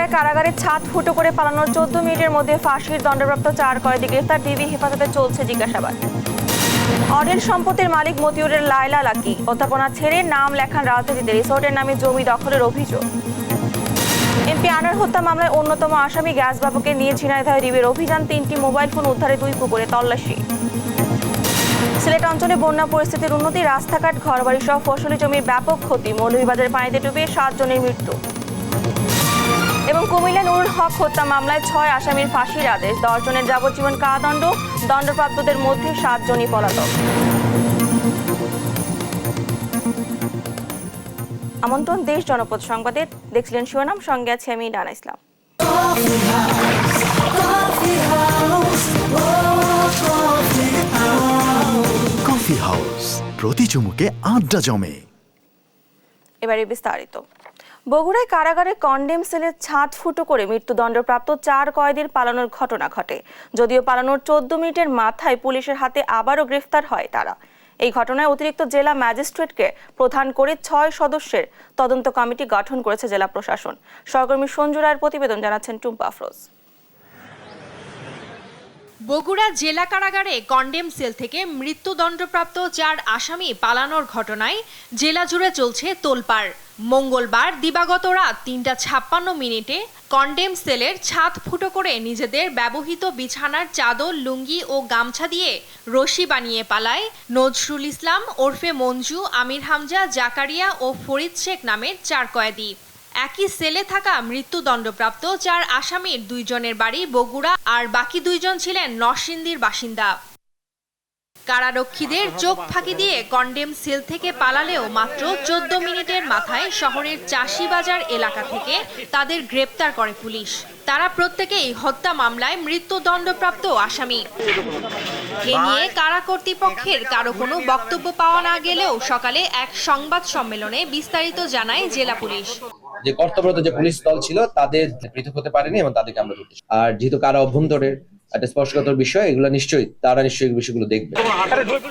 বগুড়ায় কারাগারের ছাদ ফুটো করে পালানোর 14 মিনিটের মধ্যে ফাঁসির দণ্ডপ্রাপ্ত 4 কয়েদি গ্রেফতার। ডিবি হেফাজতে চলছে জিজ্ঞাসাবাদ। অডেল সম্পত্তির মালিক মতিউরের লায়লা লাকি অধ্যাপনা ছেড়ে নাম লেখান রাজনীতিতে, রিসোর্টের নামে জমি দখলের অভিযোগ। এমপি আনার হত্যা মামলায় অন্যতম আসামি গ্যাসবাবুকে নিয়ে ঝিনাইদহে ডিবির অভিযান, 3টি মোবাইল ফোন উদ্ধারে 2 পুকুরে তল্লাশি। সিলেট অঞ্চলে বন্যা পরিস্থিতির উন্নতি, রাস্তাঘাট ঘরবাড়ি সহ ফসলি জমির ব্যাপক ক্ষতি, মৌলভীবাজারের পানিতে ডুবে 7 জনের মৃত্যু। এবং কুমিল্লা নুরুল হক হত্যা মামলায় 6 আসামির ফাঁসির আদেশ, 10 জনের যাবজ্জীবন কারাদণ্ড, দণ্ডপ্রাপ্তদের মধ্যে 7 জনই পলাতক। আমন্ত্রণ দেশ জনপদ সংবাদে, দেখছিলেন শিরোনাম, সঙ্গে আছে আমি ডানা ইসলাম। কফি হাউস, প্রতি চুমুকে আড্ডা জমে। এবারে বিস্তারিত। বগুড়ায় কারাগারে কন্ডেম সেলের ছাদ ফুটো করে মৃত্যুদণ্ডপ্রাপ্ত 4 কয়েদির পালানোর ঘটনা ঘটে। যদিও পালানোর 14 মিনিটের মাথায় পুলিশের হাতে আবারও গ্রেফতার হয় তারা। এই ঘটনায় অতিরিক্ত জেলা ম্যাজিস্ট্রেটকে প্রধান করে 6 সদস্যের তদন্ত কমিটি গঠন করেছে জেলা প্রশাসন। সহকর্মী সঞ্জু রায়ের প্রতিবেদন, জানাচ্ছেন টুম্পা আফরোজ। বগুড়া জেলা কারাগারে কন্ডেম সেল থেকে মৃত্যুদণ্ডপ্রাপ্ত 4 আসামি পালানোর ঘটনায় জেলা জুড়ে চলছে তোলপাড়। মঙ্গলবার দিবাগত রাত 3:56 কন্ডেম সেলের ছাদ ফুটো করে নিজেদের ব্যবহৃত বিছানার চাদর, লুঙ্গি ও গামছা দিয়ে রশি বানিয়ে পালায় নজরুল ইসলাম ওরফে মঞ্জু, আমির হামজা, জাকারিয়া ও ফরিদ শেখ নামের 4 কয়েদি। একই সেলে থাকা মৃত্যুদণ্ডপ্রাপ্ত 4 আসামির 2 জনের বাড়ি বগুড়া, আর বাকি 2 জন ছিলেন নরসিংদীর বাসিন্দা। কারারক্ষীদের চোখ ফাঁকি দিয়ে কন্ডেম সেল থেকে পালালেও মাত্র 14 মিনিটের মাথায় শহরের চাষিবাজার এলাকা থেকে তাদের গ্রেপ্তার করে পুলিশ। তারা প্রত্যেকেই হত্যা মামলায় মৃত্যুদণ্ডপ্রাপ্ত আসামি। এ নিয়ে কারা কর্তৃপক্ষের কারো কোনো বক্তব্য পাওয়া না গেলেও সকালে এক সংবাদ সম্মেলনে বিস্তারিত জানায় জেলা পুলিশ। যে কর্তব্যরত যে পুলিশ দল ছিল তাদের পৃথক হতে পারেনি এবং তাদেরকে আমরা ধরতে। আর যেহেতু কারা অভ্যন্তরের একটা স্পর্শকাতর বিষয়, এগুলো তারা নিশ্চয়ই বিষয়গুলো দেখবে।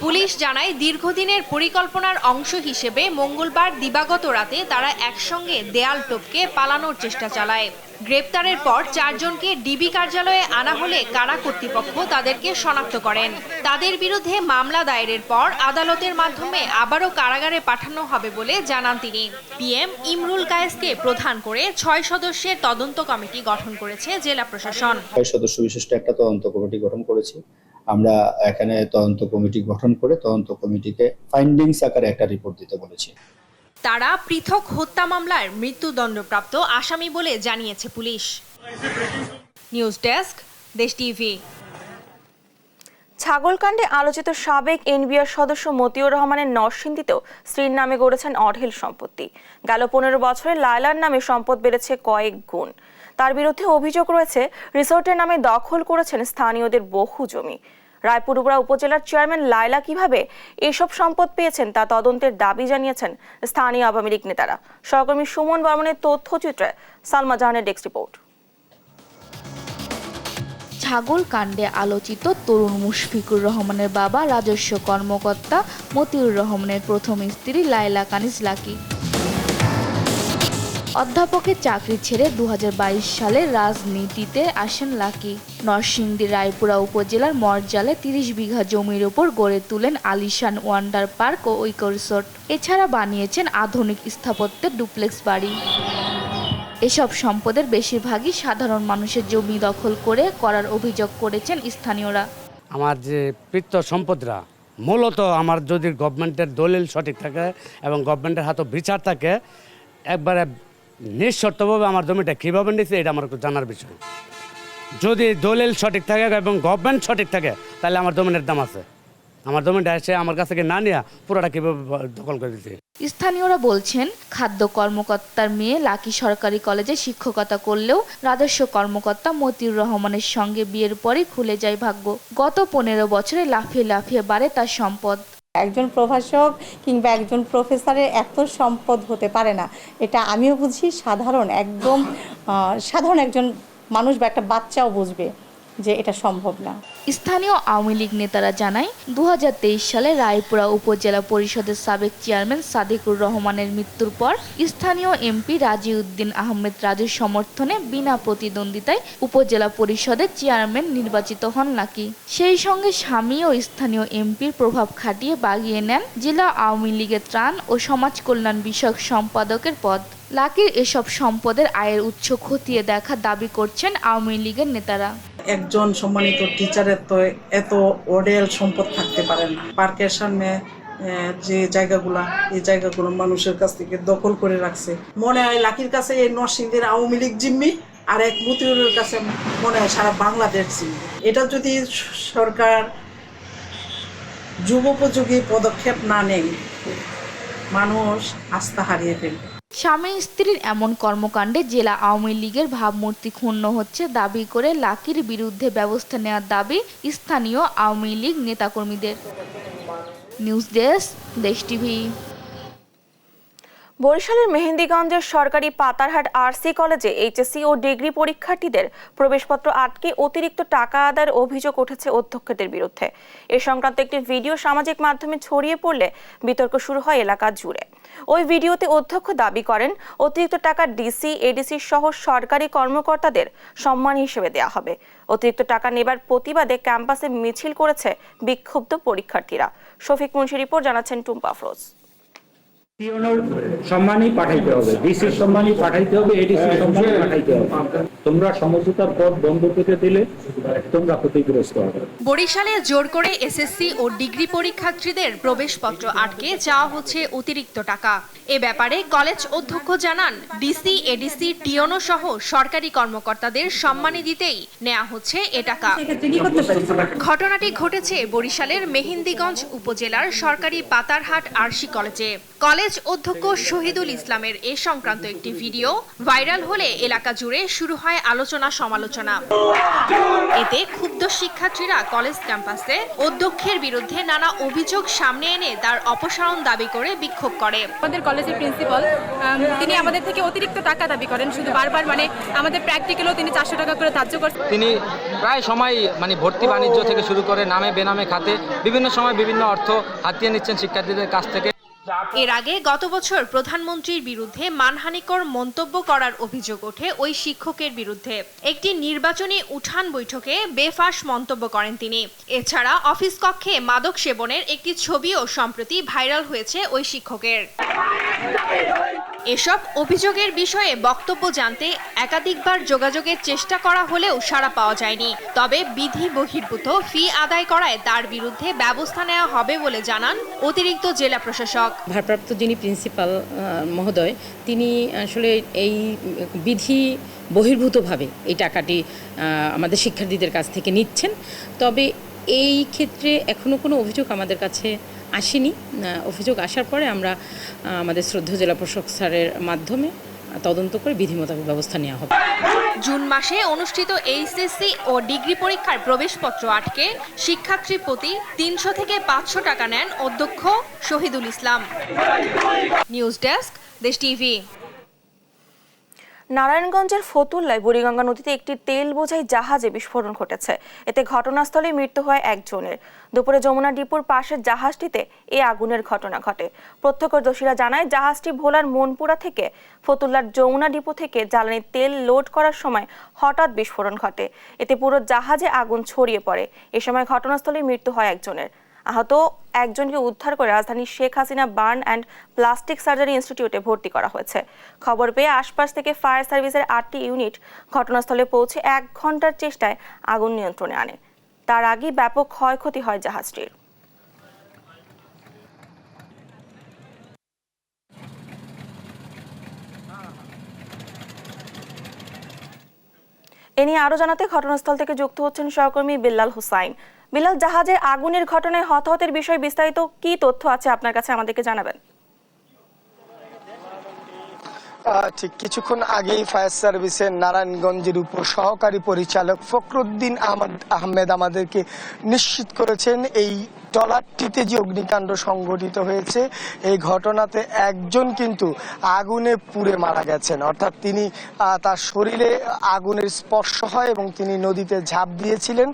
পুলিশ জানায় দীর্ঘদিনের পরিকল্পনার অংশ হিসেবে মঙ্গলবার দিবাগত রাতে তারা একসঙ্গে দেয়াল টপকে পালানোর চেষ্টা চালায়। গ্রেপ্তারের পর 4 জনকে ডিবি কার্যালয়ে আনা হলে কারা কর্তৃপক্ষ তাদেরকে শনাক্ত করেন। তাদের বিরুদ্ধে মামলা দায়েরের পর আদালতের মাধ্যমে আবারও কারাগারে পাঠানো হবে বলে জানান তিনি। পিএম ইমরুল কায়েসকে প্রধান করে 6 সদস্যের তদন্ত কমিটি গঠন করেছে জেলা প্রশাসন। 6 সদস্য বিশিষ্ট একটা তদন্ত কমিটি গঠন করেছি আমরা। এখানে তদন্ত কমিটি গঠন করে তদন্ত কমিটিকে ফাইন্ডিংস আকারে একটা রিপোর্ট দিতে বলেছি। তারা পৃথক হত্যা মামলার মৃত্যুদণ্ডপ্রাপ্ত আসামি বলে জানিয়েছে পুলিশ। নিউজ ডেস্ক, দেশ টিভি। ছাগলকাণ্ডে আলোচিত সাবেক এনবিআর সদস্য মতিউর রহমানের নরসিংদীতেও স্ত্রীর নামে গড়েছেন অঢেল সম্পত্তি। গেল 15 বছরে লায়লার নামে সম্পদ বেড়েছে কয়েক গুণ। তার বিরুদ্ধে অভিযোগ রয়েছে রিসোর্টের নামে দখল করেছেন স্থানীয়দের বহু জমি। রায়পুরুবরা উপজেলার চেয়ারম্যান লায়লা কিভাবে এসব সম্পদ পেয়েছেন তা তদন্তের দাবি জানিয়েছেন স্থানীয় আওয়ামী লীগ নেতারা। সহকর্মী সুমন বর্মনের তথ্যচিত্রে সালমা জাহানের ডেস্ক রিপোর্ট। ছাগল কাণ্ডে আলোচিত তরুণ মুশফিকুর রহমানের বাবা রাজস্ব কর্মকর্তা মতিউর রহমানের প্রথম স্ত্রী লায়লা কানিজ লাকি। অধ্যাপকের চাকরি ছেড়ে 2022 সালে রাজনীতিতে আসেন লাকি। নরসিংদীর রায়পুরা উপজেলার মরজালে 30 বিঘা জমির উপর গড়ে তুলেন আলিশান ওয়ান্ডার পার্ক ও ইকো রিসোর্ট। এছাড়া বানিয়েছেন আধুনিক স্থাপত্যের ডুপ্লেক্স বাড়ি। এসব সম্পদের বেশিরভাগই সাধারণ মানুষের জমি দখল করে করার অভিযোগ করেছেন স্থানীয়রা। আমার যে পিত্ত সম্পদরা মূলত আমার যদি গভর্নমেন্টের দলিল সঠিক থাকে এবং গভর্নমেন্টের হাতে বিচার থাকে, একবারে নিঃশর্তভাবে আমার জমিটা কীভাবে নিচ্ছে এটা আমার জানার বিষয়। যদি দলিল সঠিক থাকে এবং গভর্নমেন্ট সঠিক থাকে তাহলে আমার জমিনের দাম আছে। আমার জমিটা এসে আমার কাছ থেকে না নিয়ে পুরোটা কীভাবে দখল করে দিচ্ছে। স্থানীয়রা বলছেন, খাদ্য কর্মকর্তার মেয়ে লাকি সরকারি কলেজে শিক্ষকতা করলেও রাজস্ব কর্মকর্তা মতিউর রহমানের সঙ্গে বিয়ের পরই খুলে যায় ভাগ্য। গত 15 বছরে লাফিয়ে লাফিয়ে বাড়ে তার সম্পদ। একজন প্রভাষক কিংবা একজন প্রফেসরের এত সম্পদ হতে পারে না, এটা আমিও বুঝি, সাধারণ একজন মানুষ বা একটা বাচ্চাও বুঝবে। যে এটা সম্ভব না। স্থানীয় আওয়ামী লীগ নেতারা জানায় 2023 সালে রায়পুরা উপজেলা পরিষদের সাবেক চেয়ারম্যান সাদিকুর রহমানের মৃত্যুর পর স্থানীয় এমপি রাজিউদ্দিন আহমেদ রাজুর সমর্থনে বিনা প্রতিদ্বন্দ্বিতায় উপজেলা পরিষদের চেয়ারম্যান নির্বাচিত হন লাকি। সেই সঙ্গে স্বামী ও স্থানীয় এমপির প্রভাব খাটিয়ে বাগিয়ে নেন জেলা আওয়ামী লীগের ত্রাণ ও সমাজ কল্যাণ বিষয়ক সম্পাদকের পদ। লাকির এসব সম্পদের আয়ের উৎস খতিয়ে দেখা দাবি করছেন আওয়ামী লীগের নেতারা। একজন সম্মানিত টিচারের তো এত অডেল সম্পদ থাকতে পারে না। পার্কের সামনে যে জায়গাগুলো, এই জায়গাগুলো মানুষের কাছ থেকে দখল করে রাখছে। মনে হয় লাকির কাছে এই নরসিংদীর আওয়ামী লীগ জিম্মি, আর এক মতিউরের কাছে মনে হয় সারা বাংলাদেশ জিম্মি। এটা যদি সরকার যুগোপযোগী পদক্ষেপ না নেয়, মানুষ আস্থা হারিয়ে ফেলবে। স্বামী স্ত্রীর এমন কর্মকাণ্ডে জেলা আওয়ামী লীগের ভাবমূর্তি ক্ষুণ্ণ হচ্ছে দাবি করে লাকির বিরুদ্ধে ব্যবস্থা নেওয়ার দাবি স্থানীয় আওয়ামী লীগ নেতাকর্মীদের। নিউজ ডেস্ক, দেশ টিভি। বরিশালের মেহেন্দিগঞ্জের সরকারি পাতারহাট আরসি কলেজে এইচএসসি ও ডিগ্রি পরীক্ষার্থীদের প্রবেশপত্র আটকে অতিরিক্ত টাকা আদায়ের অভিযোগ উঠেছে অধ্যক্ষদের বিরুদ্ধে। এ সংক্রান্ত একটি ভিডিও সামাজিক মাধ্যমে ছড়িয়ে পড়লে বিতর্ক শুরু হয় এলাকা জুড়ে। ওই ভিডিওতে অধ্যক্ষ দাবি করেন অতিরিক্ত টাকা ডিসি, এডিসি সহ সরকারি কর্মকর্তাদের সম্মান হিসেবে দেওয়া হবে। অতিরিক্ত টাকা নেবার প্রতিবাদে ক্যাম্পাসে মিছিল করেছে বিক্ষুব্ধ পরীক্ষার্থীরা। শফিক মুন্সি রিপোর্ট, জানাচ্ছেন টুম্পা আফরোজ। সম্মানই পাঠাইতে হবে, ডিসির সম্মানই পাঠাইতে হবে, এডিসির সম্মানই পাঠাইতে হবে। তোমরা সমঝোতার পথ বন্ধ করে দিলে তোমরা ক্ষতিগ্রস্ত হবে। বরিশালে জোর করে এসএসসি ও ডিগ্রি পরীক্ষার্থীদের প্রবেশপত্র আটকে চাওয়া হচ্ছে অতিরিক্ত টাকা। এ ব্যাপারে কলেজ অধ্যক্ষ জানান, ডিসি, এডিসি, টিওনো সহ সরকারি কর্মকর্তাদের সম্মানী দিতেই নেওয়া হচ্ছে এ টাকা। ঘটনাটি ঘটেছে বরিশালের মেহেন্দিগঞ্জ উপজেলার সরকারি পাতারহাট আরসি কলেজে। কলেজ অধ্যক্ষ শহীদুল ইসলামের এ সংক্রান্ত একটি ভিডিও ভাইরাল হলে এলাকা জুড়ে শুরু হয় আলোচনা সমালোচনা। এতে ক্ষুব্ধ শিক্ষার্থীরা কলেজ ক্যাম্পাসে অধ্যক্ষের বিরুদ্ধে নানা অভিযোগ সামনে এনে তার অপসারণ দাবি করে বিক্ষোভ করে। আমাদের কলেজের প্রিন্সিপাল তিনি আমাদের থেকে অতিরিক্ত টাকা দাবি করেন, শুধু বারবার আমাদের প্র্যাকটিক্যালও তিনি 400 টাকা করে ধার্য করছেন। তিনি প্রায় সময় ভর্তি বাণিজ্য থেকে শুরু করে নামে বেনামে খাতে বিভিন্ন সময় বিভিন্ন অর্থ হাতিয়ে নিচ্ছেন শিক্ষার্থীদের কাছ থেকে। এর আগে গত বছর প্রধানমন্ত্রীর বিরুদ্ধে মানহানিকর মন্তব্য করার অভিযোগ ওঠে ওই শিক্ষকের বিরুদ্ধে। একটি নির্বাচনী উঠান বৈঠকে বেফাঁস মন্তব্য করেন তিনি। এছাড়া অফিস কক্ষে মাদক সেবনের একটি ছবিও সম্প্রতি ভাইরাল হয়েছে ওই শিক্ষকের। এসব অভিযোগের বিষয়ে বক্তব্য জানতে একাধিকবার যোগাযোগের চেষ্টা করা হলেও সাড়া পাওয়া যায়নি। তবে বিধি বহির্ভূত ফি আদায় করায় তার বিরুদ্ধে ব্যবস্থা নেওয়া হবে বলে জানান অতিরিক্ত জেলা প্রশাসক। ভারপ্রাপ্ত যিনি প্রিন্সিপাল মহোদয়, তিনি আসলে এই বিধি বহির্ভূতভাবে এই টাকাটি আমাদের শিক্ষার্থীদের কাছ থেকে নিচ্ছেন। তবে এই ক্ষেত্রে এখনো কোনো অভিযোগ আমাদের কাছে আসেনি। অভিযোগ আসার পরে আমরা আমাদের শ্রদ্ধেয় জেলা প্রশাসক স্যারের মাধ্যমে তদন্ত করে বিধি মোতাবেক ব্যবস্থা নেওয়া হবে। জুন মাসে অনুষ্ঠিত এইচএসসি ও ডিগ্রি পরীক্ষার প্রবেশপত্র আটকে শিক্ষার্থীর প্রতি 300 থেকে 500 টাকা নেন অধ্যক্ষ শহীদুল ইসলাম। নিউজ ডেস্ক, দেশ টিভি। নারায়ণগঞ্জের ফতুল্লায় বুড়িগঙ্গা নদীতে একটি তেল বোঝাই জাহাজে বিস্ফোরণ ঘটেছে। এতে ঘটনাস্থলে মৃত্যু হয় একজনের। দুপুরে যমুনা ডিপোর পাশের জাহাজটিতে এই আগুনের ঘটনা ঘটে। প্রত্যক্ষদর্শীরা জানায়, জাহাজটি ভোলার মনপুরা থেকে ফতুল্লার যমুনা ডিপো থেকে জ্বালানি তেল লোড করার সময় হঠাৎ বিস্ফোরণ ঘটে। এতে পুরো জাহাজে আগুন ছড়িয়ে পড়ে। এ সময় ঘটনাস্থলে মৃত্যু হয় একজনের। আহত একজনকে উদ্ধার করে রাজধানীর Sheikh Hasina burn and plastic surgery ইনস্টিটিউটে ভর্তি করা হয়েছে। খবর পেয়ে আশপাশ থেকে ফায়ার সার্ভিসের 8টি ইউনিট ঘটনাস্থলে পৌঁছে 1 ঘন্টার চেষ্টায় আগুন নিয়ন্ত্রণে আনে। তার আগেই ব্যাপক ক্ষয়ক্ষতি হয় জাহাজটির। এ নিয়ে আরো জানাতে ঘটনাস্থল থেকে যুক্ত হচ্ছেন সহকর্মী বিল্লাল হুসাইন। বিল্লাল, জাহাজে আগুনের ঘটনায় হতাহতের বিষয়ে বিস্তারিত কি তথ্য আছে আপনার কাছে, আমাদেরকে জানাবেন। ঠিক কিছুক্ষণ আগেই ফায়ার সার্ভিসের নারায়ণগঞ্জের উপ সহকারী পরিচালক ফখরুদ্দিন আহমেদ আমাদেরকে নিশ্চিত করেছেন এই ট্রলারটিতে যে অগ্নিকাণ্ড সংঘটিত হয়েছে এই ঘটনাতে একজন কিন্তু আগুনে পুড়ে মারা গেছেন, অর্থাৎ তিনি তার শরীরে আগুনের স্পর্শ হয় এবং তিনি নদীতে ঝাঁপ দিয়েছিলেন।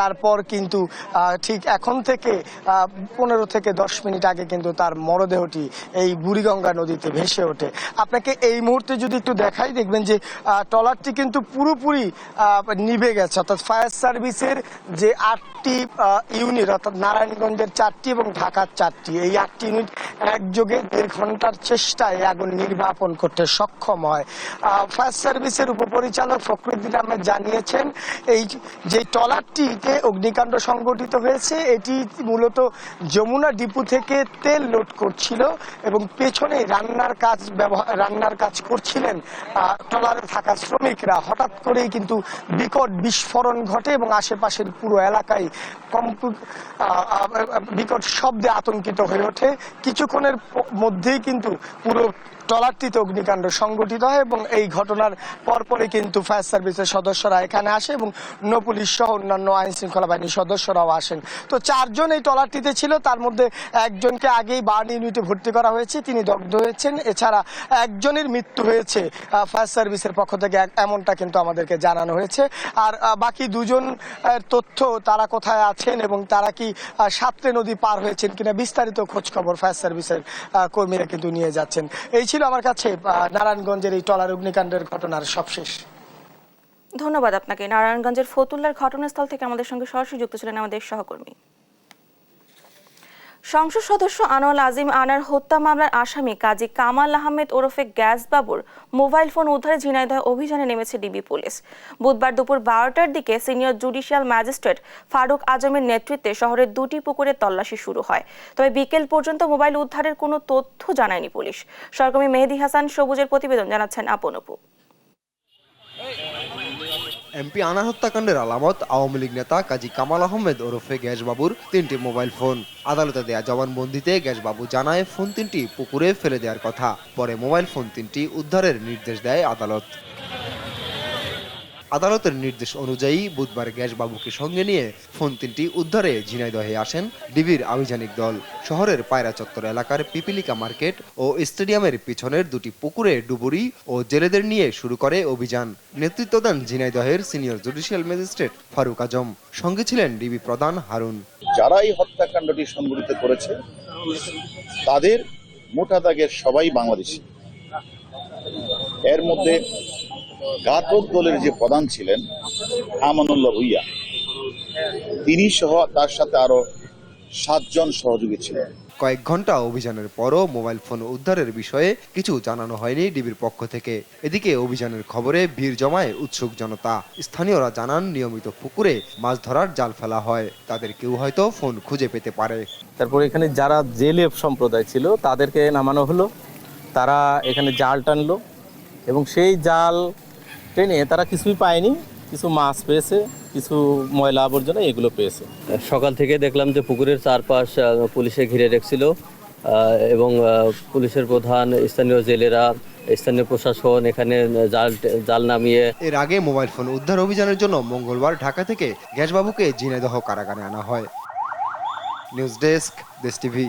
তারপর কিন্তু ঠিক এখন থেকে 15 থেকে 10 মিনিট আগে কিন্তু তার মরদেহটি এই বুড়িগঙ্গা নদীতে ভেসে ওঠে। আপনাকে এই মুহূর্তে যদি একটু দেখাই, দেখবেন যে ট্রলারটি কিন্তু পুরোপুরি নিভে গেছে, অর্থাৎ ফায়ার সার্ভিসের যে 8টি ইউনিট, অর্থাৎ নারায়ণগঞ্জের 4টি এবং ঢাকার 4টি, এই 8টি ইউনিট একযোগে 1.5 ঘন্টার চেষ্টায় আগুন নির্বাপন করতে সক্ষম হয়। ফায়ার সার্ভিসের উপপরিচালক ফখরুদ্দিন আহমেদ জানিয়েছেন এই যে ট্রলারটিতে অগ্নিকাণ্ড সংঘটিত হয়েছে এটি মূলত যমুনা ডিপো থেকে তেল লোড করছিল এবং পেছনে রান্নার কাজ করছিলেন ট্রলারে থাকা শ্রমিকরা। হঠাৎ করেই কিন্তু বিকট বিস্ফোরণ ঘটে এবং আশেপাশের পুরো এলাকায় বিকট শব্দে আতঙ্কিত হয়ে ওঠে। কিছুক্ষণের মধ্যেই কিন্তু পুরো ট্রলারটিতে অগ্নিকাণ্ড সংঘটিত হয় এবং এই ঘটনার পরপরই কিন্তু ফায়ার সার্ভিসের সদস্যরা এখানে আসে এবং নৌপুলিশ সহ অন্যান্য আইন শৃঙ্খলা বাহিনীর সদস্যরাও আসেন। তো 4 জন এই ট্রলারটিতে ছিল, তার মধ্যে একজনকে আগেই বার্ন ইউনিটে ভর্তি করা হয়েছে, তিনি দগ্ধ হয়েছেন। এছাড়া একজনের মৃত্যু হয়েছে ফায়ার সার্ভিসের পক্ষ থেকে, এমনটা কিন্তু আমাদেরকে জানানো হয়েছে। আর বাকি 2 জন তথ্য তারা কোথায় আছেন এবং তারা কি সাতরে নদী পার হয়েছেন কিনা বিস্তারিত খোঁজ খবর ফায়ার সার্ভিসের কর্মীরা কিন্তু নিয়ে যাচ্ছেন। এই ছিল আমার কাছে নারায়ণগঞ্জের এই ট্রলার অগ্নিকাণ্ডের ঘটনার সবশেষ। ধন্যবাদ আপনাকে। নারায়ণগঞ্জের ফতুল্লার ঘটনাস্থল থেকে আমাদের সঙ্গে সরাসরি যুক্ত ছিলেন আমাদের সহকর্মী। সংসদ সদস্য আনোয়ার আজিম আনার হত্যা মামলার আসামি কাজী কামাল আহমেদ ওরফে গ্যাস বাবুর মোবাইল ফোন উদ্ধারে ঝিনাইদহ অভিযানে নেমেছে ডিবি পুলিশ। বুধবার দুপুর 12টার দিকে সিনিয়র জুডিশিয়াল ম্যাজিস্ট্রেট ফারুক আজমের নেতৃত্বে শহরের 2টি পুকুরে তল্লাশি শুরু হয়। তবে বিকেল পর্যন্ত মোবাইল উদ্ধারের কোনো তথ্য জানায়নি পুলিশ। সহকর্মী মেহেদি হাসান সবুজের প্রতিবেদন জানাচ্ছেন আপন আপু। এমপি আনার হত্যাকাণ্ডের আলামত আওয়ামী লীগ নেতা কাজী কামাল আহমেদ ওরফে গ্যাসবাবুর 3টি মোবাইল ফোন। আদালতে দেয়া জবানবন্দিতে গ্যাসবাবু জানায় ফোন 3টি পুকুরে ফেলে দেওয়ার কথা। পরে মোবাইল ফোন 3টি উদ্ধারের নির্দেশ দেয় আদালত। আদালতের নির্দেশ অনুযায়ী বুধবার গ্যাসবাবুকে সঙ্গে নিয়ে ফোন 3টি উদ্ধারে ঝিনাইদহে আসেন ডিবির আভিযানিক দল। শহরের পায়রা চত্বর এলাকার পিপিলিকা মার্কেট ও স্টেডিয়ামের পিছনের 2টি পুকুরে ডুবুরি ও জেলেদের নিয়ে শুরু করে অভিযান। নেতৃত্ব দেন ঝিনাইদহের সিনিয়র জুডিশিয়াল ম্যাজিস্ট্রেট ফারুক আজম, সঙ্গে ছিলেন ডিবি প্রধান হারুন। যারা এই হত্যাকাণ্ডটি সংঘটিত করেছে তাদের মোটা দাগের সবাই বাংলাদেশি। এর মধ্যে ঘাতক দলের যে প্রধান ছিলেন আমানুল্লাহ ভুইয়া, তিনি সহ তার সাথে আরো 7 জন সহযোগী ছিলেন। কয়েক ঘন্টা অভিযানের পরও মোবাইল ফোন উদ্ধারের বিষয়ে কিছু জানানো হয়নি ডিবির পক্ষ থেকে। এদিকে অভিযানের খবরে ভিড় জমায় উৎসুক জনতা। স্থানীয়রা জানান নিয়মিত পুকুরে মাছ ধরার জাল ফেলা হয়, তাদের কেউ হয়তো ফোন খুঁজে পেতে পারে। তারপর এখানে যারা জেলে সম্প্রদায় ছিল তাদেরকে নামানো হলো, তারা এখানে জাল টানলো এবং সেই জাল টেনে তারা কিছুই পায়নি, কিছু মাছ পেয়েছে, কিছু ময়লা আবর্জনা এগুলো পেয়েছে। সকাল থেকে দেখলাম যে পুকুরের চারপাশ পুলিশে ঘিরে রেখেছিল এবং পুলিশের প্রধান, স্থানীয় জেলেরা, স্থানীয় প্রশাসন এখানে জাল নামিয়ে। এর আগে মোবাইল ফোন উদ্ধার অভিযানের জন্য মঙ্গলবার ঢাকা থেকে গ্যাসবাবুকে ঝিনাইদহ কারাগারে আনা হয়। নিউজ ডেস্ক, দেশ টিভি।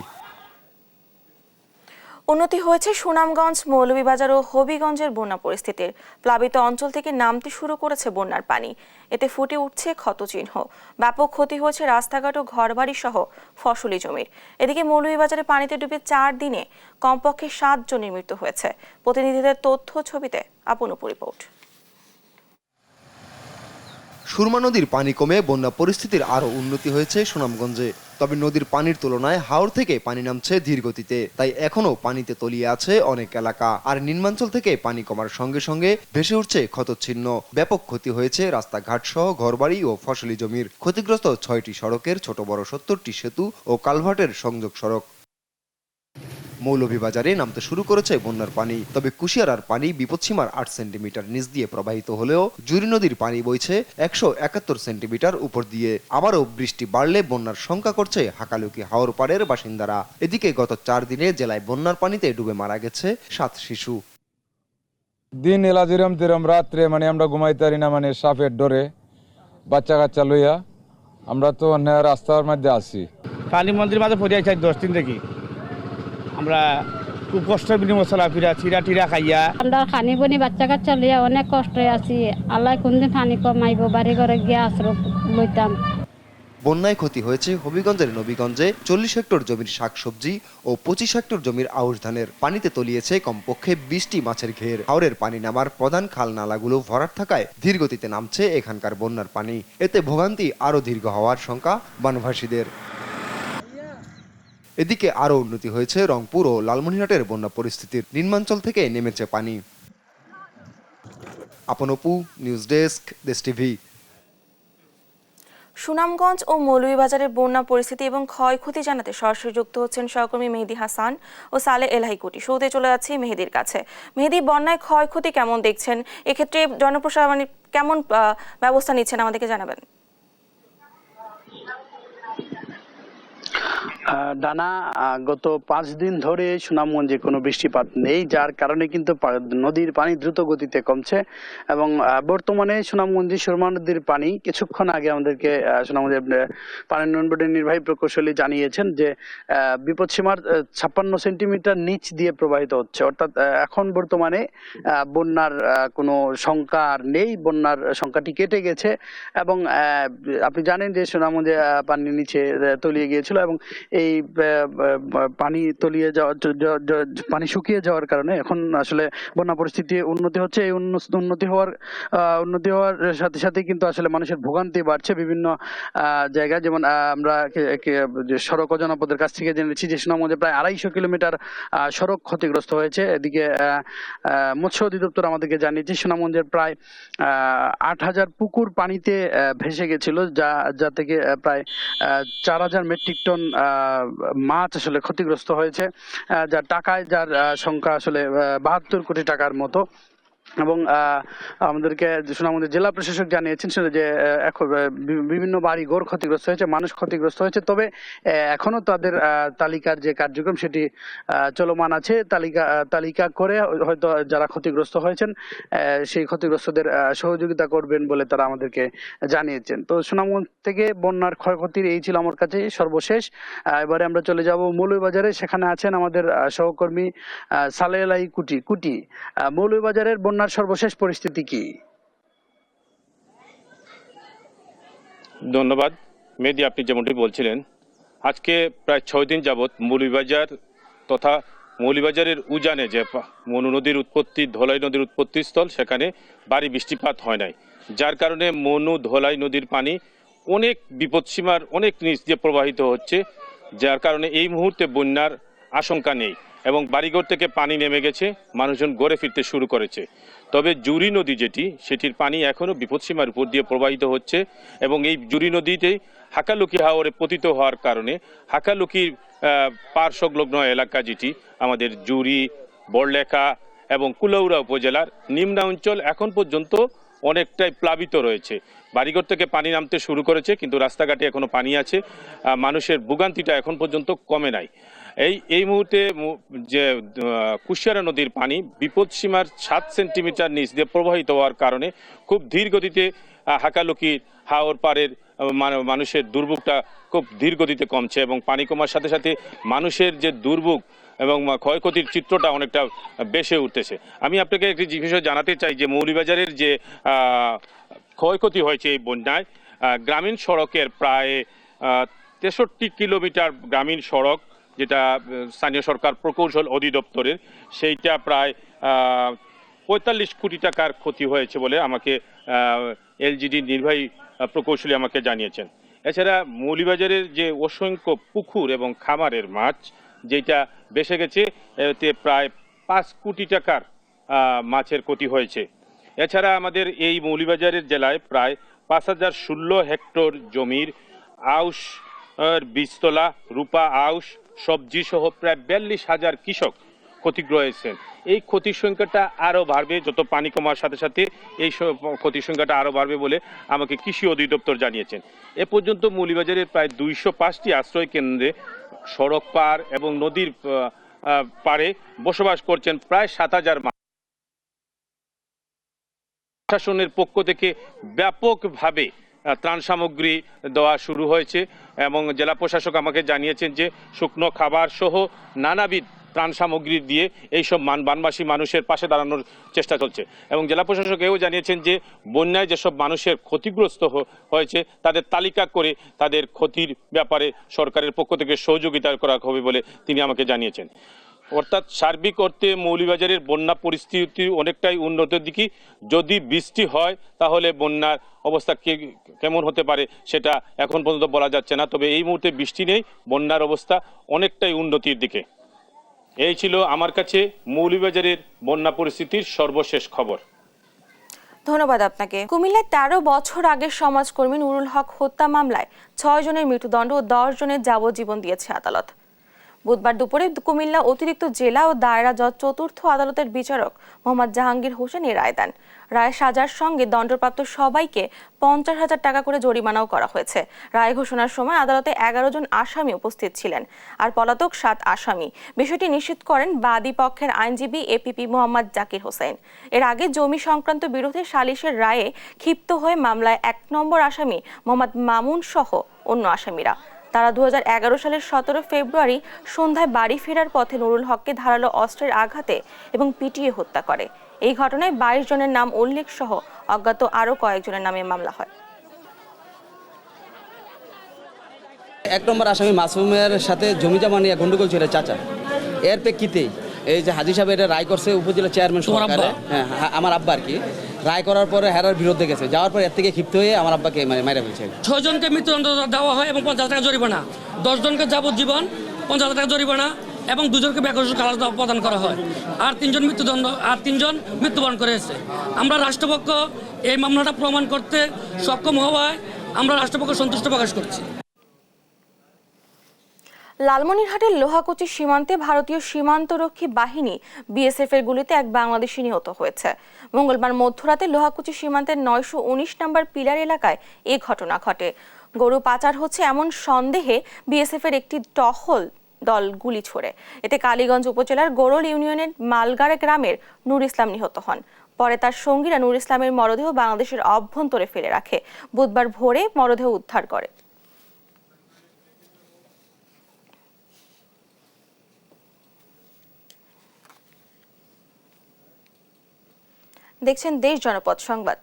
উন্নতি হয়েছে সুনামগঞ্জ, মৌলভীবাজার ও হবিগঞ্জের বন্যা পরিস্থিতির। প্লাবিত অঞ্চল থেকে নামতে শুরু করেছে বন্যার পানি। এতে ফুটে উঠছে ক্ষতচিহ্ন। ব্যাপক ক্ষতি হয়েছে রাস্তাঘাট ও ঘরবাড়ি সহ ফসলি জমির। এদিকে মৌলভীবাজারে পানিতে ডুবে 4 দিনে কমপক্ষে 7 জনের মৃত্যু হয়েছে। প্রতিনিধিদের তথ্য ছবিতে আপন রিপোর্ট। সুরমা নদীর পানি কমে বন্যা পরিস্থিতির আরও উন্নতি হয়েছে সুনামগঞ্জে। তবে নদীর পানির তুলনায় হাওর থেকে পানি নামছে ধীর গতিতে, তাই এখনও পানিতে তলিয়ে আছে অনেক এলাকা। আর নিম্নাঞ্চল থেকে পানি কমার সঙ্গে সঙ্গে ভেসে উঠছে ক্ষতচ্ছিন্ন। ব্যাপক ক্ষতি হয়েছে রাস্তাঘাট সহ ঘরবাড়ি ও ফসলি জমির। ক্ষতিগ্রস্ত 6টি সড়কের ছোট বড় 70টি সেতু ও কালভার্টের সংযোগ সড়ক। মৌলভীবাজারে নামতে শুরু করেছে বন্যার পানি। তবে কুশিয়ারার পানি বিপদসীমার 8 সেন্টিমিটার নিচ দিয়ে প্রবাহিত হলেও জুরি নদীর পানি বইছে 171 সেন্টিমিটার উপর দিয়ে। আবারও বৃষ্টি বাড়লে বন্যার শঙ্কা করছে হাকালুকি হাওর পাড়ের বাসিন্দারা। এদিকে গত 4 দিনে জেলায় বন্যার পানিতে ডুবে মারা গেছে 7 শিশু। দিন এলা যেরম তেরম রাত্রে আমরা ঘুমাইতে পারি না, সাপের ডরে বাচ্চা কাচ্চা লইয়া আমরা তো রাস্তার মধ্যে আছি। পানি মন্দির মাঝে পড়ে আছে 10 দিন থেকে আমরা খুব কষ্টের বিনিময় চলাফেরা চিরা টিরা খাইয়া আমরা খানি বনি বাচ্চা কাচ্চা লিয়া অনেক কষ্টে আছি আল্লাহ কোনদিন পানি কমাইব বাড়ি ঘরে গিয়ে আশ্রয় লইতাম। বন্যায় ক্ষতি হয়েছে হবিগঞ্জের নবীগঞ্জে 40 হেক্টর জমির শাকসবজি ও 25 হেক্টর জমির আউশ ধানের। পানিতে তলিয়েছে কমপক্ষে 20টি মাছের ঘের। হাওরের পানি নামার প্রধান খাল নালাগুলো ভরাট থাকায় ধীর গতিতে নামছে এখানকার বন্যার পানি। এতে ভোগান্তি আরও দীর্ঘ হওয়ার শঙ্কা বনবাসীদের। এদিকে আরও উন্নতি হয়েছে রংপুর ও লালমনিরহাটের বন্যা পরিস্থিতির। নিম্নাঞ্চল থেকে নেমেছে পানি। আপন অপু, নিউজ ডেস্ক, দেশ টিভি। সুনামগঞ্জ ও মৌলভীবাজারের বন্যা পরিস্থিতি এবং ক্ষয়ক্ষতি জানাতে সরাসরি যুক্ত হচ্ছেন সহকর্মী মেহেদী হাসান ও সালে এলাহি কুটি। শুরুতে চলে যাচ্ছি মেহেদীর কাছে। মেহেদী, বন্যায় ক্ষয়ক্ষতি কেমন দেখছেন? এক্ষেত্রে জনপ্রশাসন কেমন ব্যবস্থা নিচ্ছেন আমাদেরকে জানাবেন। ডানা, গত 5 দিন ধরে সুনামগঞ্জে কোনো বৃষ্টিপাত নেই, যার কারণে কিন্তু নদীর পানি দ্রুত গতিতে কমছে এবং বর্তমানে সুনামগঞ্জে সুরমা নদীর পানি কিছুক্ষণ আগে আমাদেরকে সুনামগঞ্জের পানি উন্নয়ন বোর্ডের নির্বাহী প্রকৌশলী জানিয়েছেন যে বিপদসীমার 56 সেন্টিমিটার নিচ দিয়ে প্রবাহিত হচ্ছে। অর্থাৎ এখন বর্তমানে বন্যার কোনো সংখ্যা আর নেই, বন্যার সংখ্যাটি কেটে গেছে এবং আপনি জানেন যে সুনামগঞ্জে পানির নিচে তলিয়ে গিয়েছিল এবং এই পানি তলিয়ে যাওয়ার পানি শুকিয়ে যাওয়ার কারণে এখন আসলে বন্যা পরিস্থিতি উন্নতি হচ্ছে। এই উন্নতি হওয়ার সাথে সাথে কিন্তু আসলে মানুষের ভোগান্তি বাড়ছে বিভিন্ন জায়গায়। যেমন আমরা সড়ক ও জনপদের কাছ থেকে জেনেছি যে সুনামগঞ্জে প্রায় 250 কিলোমিটার সড়ক ক্ষতিগ্রস্ত হয়েছে। এদিকে মৎস্য অধিদপ্তর আমাদেরকে জানিয়েছে সুনামগঞ্জের প্রায় 8000 পুকুর পানিতে ভেসে গেছিল, যা থেকে প্রায় 4000 মেট্রিক টন মাছ আসলে ক্ষতিগ্রস্ত হয়েছে, যার সংখ্যা আসলে 72 কোটি টাকার মতো। এবং আমাদেরকে সুনামগঞ্জ জেলা প্রশাসক জানিয়েছেন যে বিভিন্ন বাড়ি ঘর ক্ষতিগ্রস্ত হয়েছে, মানুষ ক্ষতিগ্রস্ত হয়েছে। তবে এখনো তাদের তালিকার যে কার্যক্রম সেটি চলমান আছে। তালিকা করে হয়তো যারা ক্ষতিগ্রস্ত হয়েছেন সেই ক্ষতিগ্রস্তদের সহযোগিতা করবেন বলে তারা আমাদেরকে জানিয়েছেন। তো সুনামগঞ্জ থেকে বন্যার ক্ষয়ক্ষতির এই ছিল আমার কাছে সর্বশেষ। এবারে আমরা চলে যাব মৌলভীবাজারে। সেখানে আছেন আমাদের সহকর্মী সালে এলাহি কুটি। মৌলভীবাজারের বন্যার সর্বশেষ পরিস্থিতি কি? ধন্যবাদ মেহেদী, আপনি যেমনটি বলছিলেন আজকে প্রায় 6 দিন যাবৎ মৌলভীবাজার তথা মৌলভীবাজারের উজানে যে মনু নদীর উৎপত্তি, ধলাই নদীর উৎপত্তি স্থল, সেখানে ভারী বৃষ্টিপাত হয় নাই, যার কারণে মনু ধলাই নদীর পানি অনেক বিপদসীমার অনেক নিচ দিয়ে প্রবাহিত হচ্ছে, যার কারণে এই মুহূর্তে বন্যার আশঙ্কা নেই এবং বাড়িঘর থেকে পানি নেমে গেছে, মানুষজন গড়ে ফিরতে শুরু করেছে। তবে জুরি নদী সেটির পানি এখনও বিপদসীমার উপর দিয়ে প্রবাহিত হচ্ছে এবং এই জুরি নদীতে হাকালুকি হাওরে পতিত হওয়ার কারণে হাকালুকির পার সংলগ্ন এলাকা যেটি আমাদের জুরি, বড়লেখা এবং কুলাউড়া উপজেলার নিম্নাঞ্চল এখন পর্যন্ত অনেকটাই প্লাবিত রয়েছে। বাড়িঘর থেকে পানি নামতে শুরু করেছে, কিন্তু রাস্তাঘাটে এখনো পানি আছে, মানুষের ভোগান্তিটা এখন পর্যন্ত কমে নাই। এই মুহূর্তে যে কুশিয়ারা নদীর পানি বিপদসীমার 7 সেন্টিমিটার নিচ দিয়ে প্রবাহিত হওয়ার কারণে খুব ধীর গতিতে হাকালুকি হাওর পাড়ের মানুষের দুর্ভোগটা খুব ধীর গতিতে কমছে এবং পানি কমার সাথে সাথে মানুষের যে দুর্ভোগ এবং ক্ষয়ক্ষতির চিত্রটা অনেকটা বেশি উঠতেছে। আমি আপনাকে একটি বিষয় জানাতে চাই যে মৌলভীবাজারের যে ক্ষয়ক্ষতি হয়েছে এই বন্যায়, গ্রামীণ সড়কের প্রায় 63 কিলোমিটার গ্রামীণ সড়ক, যেটা স্থানীয় সরকার প্রকৌশল অধিদপ্তরের, সেইটা প্রায় 45 কোটি টাকার ক্ষতি হয়েছে বলে আমাকে এলজিডি নির্বাহী প্রকৌশলী আমাকে জানিয়েছেন। এছাড়া মৌলভীবাজারের যে অসংখ্য পুকুর এবং খামারের মাছ যেটা বেসে গেছে, এতে প্রায় 5 কোটি টাকার মাছের ক্ষতি হয়েছে। এছাড়া আমাদের এই মৌলভীবাজারের জেলায় প্রায় 5016 হেক্টর জমির আউশ, বীজতলা, রূপা আউশ, সবজি সহ প্রায় 42,000 কৃষক ক্ষতিগ্রস্ত হয়েছেন। এই ক্ষতির সংখ্যাটা আরও বাড়বে, যত পানি কমার সাথে সাথে এই ক্ষতির সংখ্যাটা আরও বাড়বে বলে আমাকে কৃষি অধিদপ্তর জানিয়েছেন। এ পর্যন্ত মৌলভীবাজারের প্রায় 205টি আশ্রয় কেন্দ্রে সড়ক পার এবং নদীর পাড়ে বসবাস করছেন প্রায় 7,000 মানুষ। প্রশাসনের পক্ষ থেকে ব্যাপকভাবে ত্রাণ সামগ্রী দেওয়া শুরু হয়েছে এবং জেলা প্রশাসক আমাকে জানিয়েছেন যে শুকনো খাবার সহ নানাবিধ ত্রাণ সামগ্রী দিয়ে এইসব বানবাসী মানুষের পাশে দাঁড়ানোর চেষ্টা চলছে এবং জেলা প্রশাসক এও জানিয়েছেন যে বন্যায় যেসব মানুষের ক্ষতিগ্রস্ত হয়েছে তাদের তালিকা করে তাদের ক্ষতির ব্যাপারে সরকারের পক্ষ থেকে সহযোগিতা করা হবে বলে তিনি আমাকে জানিয়েছেন। অর্থাৎ সার্বিক অর্থে মৌলভীবাজারের বন্যা পরিস্থিতি অনেকটাই উন্নতির দিকে। যদি বৃষ্টি হয় তাহলে বন্যার অবস্থা কেমন হতে পারে সেটা এখন পর্যন্ত বলা যাচ্ছে না, তবে এই মুহূর্তে বৃষ্টি নেই, বন্যার অবস্থা অনেকটাই উন্নতির দিকে। এই ছিল আমার কাছে মৌলভীবাজারের বন্যা পরিস্থিতির সর্বশেষ খবর। ধন্যবাদ আপনাকে। কুমিল্লায় ১৩ বছর আগের সমাজকর্মী নুরুল হক হত্যা মামলায় ৬ জনের মৃত্যুদণ্ড ও ১০ জনের যাবজ্জীবন দিয়েছে আদালত। বুধবার দুপুরে কুমিল্লা অতিরিক্ত জেলা ও দায়রা জজ চতুর্থ আদালতের বিচারক মোহাম্মদ জাহাঙ্গীর হোসেন এই রায় দেন। রায় সাজার সঙ্গে দণ্ডপ্রাপ্ত সবাইকে ৫০,০০০ টাকা করে জরিমানাও করা হয়েছে। রায় ঘোষণার সময় আদালতে ১১ জন আসামি উপস্থিত ছিলেন আর পলাতক ৭ আসামি। বিষয়টি নিশ্চিত করেন বাদী পক্ষের আইনজীবী এপিপি মোহাম্মদ জাকির হোসেন। এর আগে জমি সংক্রান্ত বিরোধে সালিশের রায়ে ক্ষিপ্ত হয়ে মামলায় ১ নম্বর আসামি মোহাম্মদ মামুন সহ অন্য আসামিরা তারা ২০১১ সালের ১৭ ফেব্রুয়ারি সন্ধ্যায় বাড়ি ফেরার পথে নুরুল হককে ধারালো অস্ত্রের আঘাতে এবং পিটিয়ে হত্যা করে। এই ঘটনায় ২২ জনের নাম উল্লেখ সহ অজ্ঞাত আরও কয়েকজনের নামে মামলা হয়। ১ নম্বর আসামি মাসুমের সাথে জমি জমা নিয়ে গন্ডগোল ছিল চাচা, এর প্রেক্ষিতে এই যে হাজি সাহেব এটা রায় করছে উপজেলা চেয়ারম্যান সরকারে, হ্যাঁ আমার আব্বা আর কি রায় করার পরে হেরার বিরুদ্ধে গেছে, যাওয়ার পর এর থেকে ক্ষিপ্ত হয়ে আমার আব্বাকে মারা ফেলছে। ৬ জনকে মৃত্যুদণ্ড দেওয়া হয় এবং ৫০ টাকা জরিমানা, ১০ জনকে যাবজ্জীবন ৫০ টাকা জরিমানা এবং ২ জনকে বেকসুর কারাদণ্ড প্রদান করা হয়। আর ৩ জন মৃত্যুবরণ করেছে। আমরা রাষ্ট্রপক্ষ এই মামলাটা প্রমাণ করতে সক্ষম হওয়ায় আমরা রাষ্ট্রপক্ষ সন্তুষ্ট প্রকাশ করছি। লালমনিরহাটের লোহাকুচি সীমান্তে ভারতীয় সীমান্তরক্ষী বাহিনী বিএসএফ এর গুলিতে এক বাংলাদেশি নিহত হয়েছে। মঙ্গলবার মধ্যরাতে লোহাকুচি সীমান্তের ৯১৯ নম্বর পিলার এলাকায় এ ঘটনা ঘটে। গরু পাচার হচ্ছে এমন সন্দেহে বিএসএফ এর একটি টহল দল গুলি ছোড়ে। এতে কালীগঞ্জ উপজেলার গোরল ইউনিয়নের মালগাড়া গ্রামের নূর ইসলাম নিহত হন। পরে তার সঙ্গীরা নূর ইসলামের মরদেহ বাংলাদেশের অভ্যন্তরে ফেলে রাখে। বুধবার ভোরে মরদেহ উদ্ধার করে। দেখছেন দেশ জনপদ সংবাদ।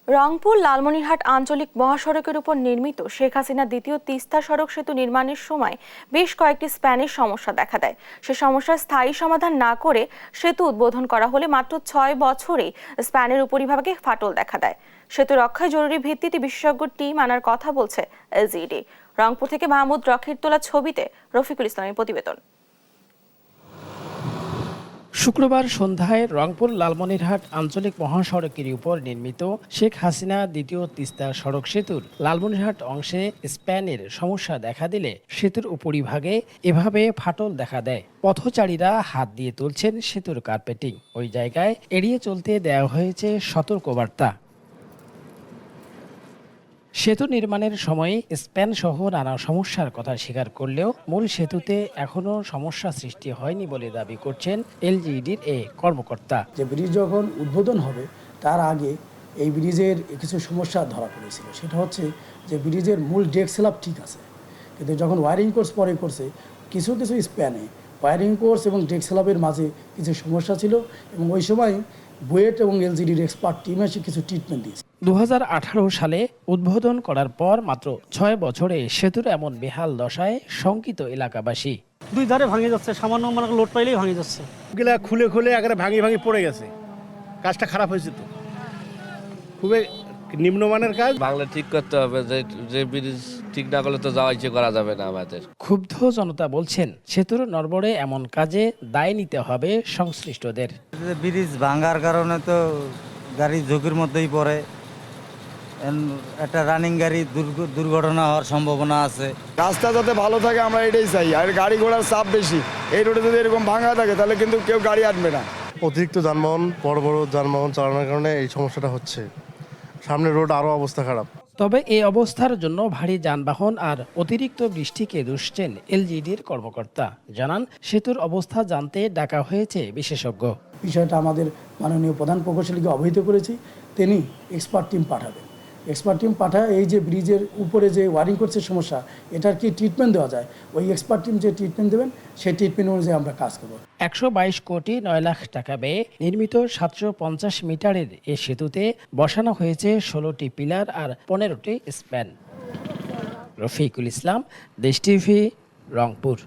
রংপুর লালমনিরহাট আঞ্চলিক মহাসড়কের উপর নির্মিত শেখ হাসিনা দ্বিতীয় তিস্তা সড়ক সেতু নির্মাণের সময় বেশ কয়েকটি স্প্যানের সমস্যা দেখা দেয়। সে সমস্যার স্থায়ী সমাধান না করে সেতু উদ্বোধন করা হলে মাত্র ৬ বছরেই স্প্যানের উপরিভাগে ফাটল দেখা দেয়। সেতু রক্ষায় জরুরি ভিত্তিতে বিশেষজ্ঞ টিম আনার কথা বলছে এলজিইডি। রংপুর থেকে মাহমুদ রকির তোলা ছবিতে রফিকুল ইসলামের প্রতিবেদন। শুক্রবার সন্ধ্যায় রংপুর লালমনিরহাট আঞ্চলিক মহাসড়কের উপর নির্মিত শেখ হাসিনা দ্বিতীয় তিস্তা সড়ক সেতুর লালমনিরহাট অংশে স্প্যানের সমস্যা দেখা দিলে সেতুর উপরিভাগে এভাবে ফাটল দেখা দেয়। পথচারীরা হাত দিয়ে তুলছেন সেতুর কার্পেটিং। ওই জায়গায় এড়িয়ে চলতে দেওয়া হয়েছে সতর্কবার্তা। সেতু নির্মাণের সময় স্প্যান সহ নানা সমস্যার কথা স্বীকার করলেও মূল সেতুতে এখনো সমস্যা সৃষ্টি হয়নি বলে দাবি করছেন এলজিইডির এ কর্মকর্তা। যে ব্রিজ যখন উদ্বোধন হবে তার আগে এই ব্রিজের কিছু সমস্যা ধরা পড়েছিল। সেটা হচ্ছে যে ব্রিজের মূল ডেক স্ল্যাব ঠিক আছে, কিন্তু যখন ওয়ারিং কোর্স পরে করছে কিছু কিছু স্প্যানে ওয়ারিং কোর্স এবং ডেক স্ল্যাবের মাঝে কিছু সমস্যা ছিল এবং ওই সময় বুয়েট এবং এলজিডির এক্সপার্ট টিম এসে কিছু ট্রিটমেন্ট দিয়েছে। 2018 সালে উদ্বোধন করার পর মাত্র 6 বছরে সেতুর এমন বেহাল দশায় শঙ্কিত এলাকাবাসী। দুই ধারে ভাঙে যাচ্ছে, সামান্য মানে লোড পাইলেই ভাঙে যাচ্ছে। এগুলা খুলে খুলে একেবারে ভাঙি পড়ে গেছে। কাজটা খারাপ হয়েছে তো, খুবই নিম্নমানের কাজ। বাংলা ঠিক করতে হবে, যে ব্রিজ ঠিক না করলে তো যাওয়া ইচ্ছে করা যাবে না আমাদের। ক্ষুব্ধ জনতা বলছেন, সেতুর নড়বড়ে এমন কাজে দায় নিতে হবে সংশ্লিষ্টদের। ব্রিজ ভাঙার কারণে তো গাড়ি ঝুঁকির মধ্যেই পড়ে, একটা রানিং গাড়ি দুর্ঘটনা হওয়ার সম্ভাবনা আছে। রাস্তা যাতে ভালো থাকে আমরা এটাই চাই, আর গাড়ি ঘোড়ার চাপ বেশি। এই রোডে যদি এরকম ভাঙা থাকে তাহলে কিন্তু কেউ গাড়ি আনবে না। অতিরিক্ত যানবাহন, বড় বড় যানবাহন চালানোর কারণে এই সমস্যাটা হচ্ছে। সামনে রোড আরও অবস্থা খারাপ। তবে এই অবস্থার জন্য ভারী যানবাহন আর অতিরিক্ত বৃষ্টিকে দুষছেন এলজিডির কর্মকর্তা। জানান, সেতুর অবস্থা জানতে ডাকা হয়েছে বিশেষজ্ঞ। বিষয়টা আমাদের মাননীয় প্রধান প্রকৌশলীকে অবহিত করেছি, তিনি এক্সপার্ট টিম পাঠাবেন। এক্সপার্ট টিম পাঠায় এই যে ব্রিজের উপরে যে ওয়ারিং করছে সমস্যা, এটার কি ট্রিটমেন্ট দেওয়া যায়, ওই এক্সপার্ট টিম যে ট্রিটমেন্ট দেবেন সেই ট্রিটমেন্ট অনুযায়ী আমরা কাজ করব। 122 কোটি 9 লাখ টাকা ব্যয়ে নির্মিত 750 মিটারের এ সেতুতে বসানো হয়েছে 16টি পিলার আর 15টি স্প্যান। রফিকুল ইসলাম, দেশ টিভি, রংপুর।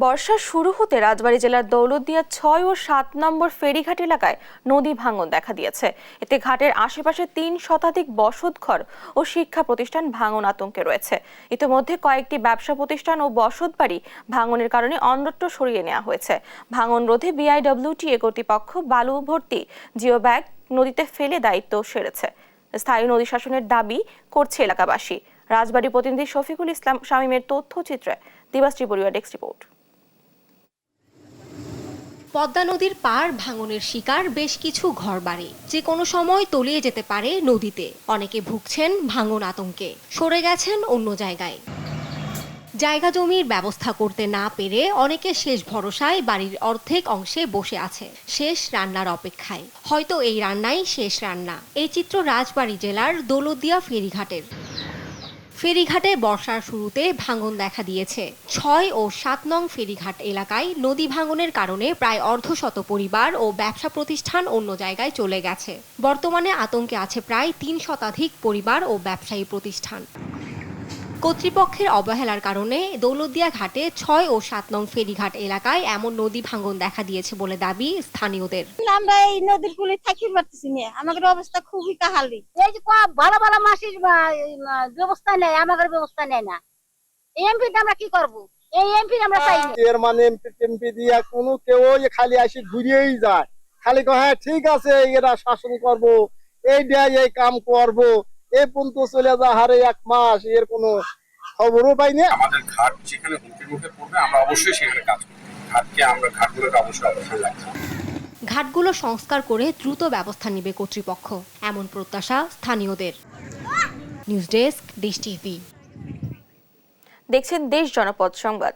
বর্ষা শুরু হতে রাজবাড়ী জেলার দৌলতদিয়া 6 ও 7 নম্বর ফেরিঘাট এলাকায় নদী ভাঙন দেখা দিয়েছে। এতে ঘাটের আশেপাশে 3 শতাধিক বসতঘর ও শিক্ষা প্রতিষ্ঠান ভাঙন আতঙ্কে রয়েছে। ইতিমধ্যে কয়েকটি ব্যবসা প্রতিষ্ঠান ও বসতবাড়ি ভাঙনের কারণে অন্যত্র সরিয়ে নেওয়া হয়েছে। ভাঙন রোধে বিআইডব্লিউটিএ কর্তৃপক্ষ বালু ভর্তি জিও ব্যাগ নদীতে ফেলে দায়িত্ব সেরেছে। স্থায়ী নদী শাসনের দাবি করছে এলাকাবাসী। রাজবাড়ী প্রতিনিধি শফিকুল ইসলাম শামীমের তথ্যচিত্রে দিবাশ্রী বড়ুয়া ডেস্ক রিপোর্ট। পদ্মা নদীর পাড় ভাঙনের শিকার বেশ কিছু ঘরবাড়ি, যে কোনো সময় তলিয়ে যেতে পারে নদীতে। অনেকে ভুগছেন ভাঙন আতঙ্কে, সরে গেছেন অন্য জায়গায়। জায়গা জমির ব্যবস্থা করতে না পেরে অনেকে শেষ ভরসায় বাড়ির অর্ধেক অংশে বসে আছে, শেষ রান্নার অপেক্ষায়। হয়তো এই রান্নাই শেষ রান্না। এই চিত্র রাজবাড়ী জেলার দৌলতদিয়া ফেরিঘাটের। ফেরিঘাটে বর্ষার শুরুতে ভাঙন দেখা দিয়েছে। 6 ও 7 নং ফেরিঘাট এলাকায় নদী ভাঙনের কারণে প্রায় অর্ধশত পরিবার ও ব্যবসা প্রতিষ্ঠান অন্য জায়গায় চলে গেছে। বর্তমানে আতঙ্কে আছে প্রায় 3 শতাধিক পরিবার ও ব্যবসায়ী প্রতিষ্ঠান। কর্তৃপক্ষের অবহেলার কারণে দৌলতদিয়া ঘাটে 6 ও 7 নং ফেরিঘাট এলাকায় এমন নদী ভাঙন দেখা দিয়েছে বলে দাবি স্থানীয়দের। আমরা এই নদীর কূলে থাকতে পারতেছি না, আমাদের অবস্থা খুবই কাহালি। এই যে ভালো ভালো মাসির ব্যবস্থা নেই, আমাদের ব্যবস্থা নেই না। এমপি আমরা কি করব? এই এমপি আমরা পাই না। এর মানে এমপি দিয়া কোনো কেউ খালি আসি ঘুরিয়েই যায়, খালি কয় হ্যাঁ ঠিক আছে এরা শাসন করব, এই দেয় এই কাম করব, এই পর্যন্ত চলে যা হারে 1 মাস, এর কোনো খবরও পাই না। আমাদের ঘাট যেখানে হুমকির মুখে পড়বে আমরা অবশ্যই সেখানে কাজ করব। ঘাটগুলোকে অবশ্যই অবশ্যই লাগছে। ঘাটগুলো সংস্কার করে দ্রুত ব্যবস্থা নেবে কর্তৃপক্ষ, এমন প্রত্যাশা স্থানীয়দের। নিউজ ডেস্ক, দেশ টিভি। দেখছেন দেশ জনপদ সংবাদ।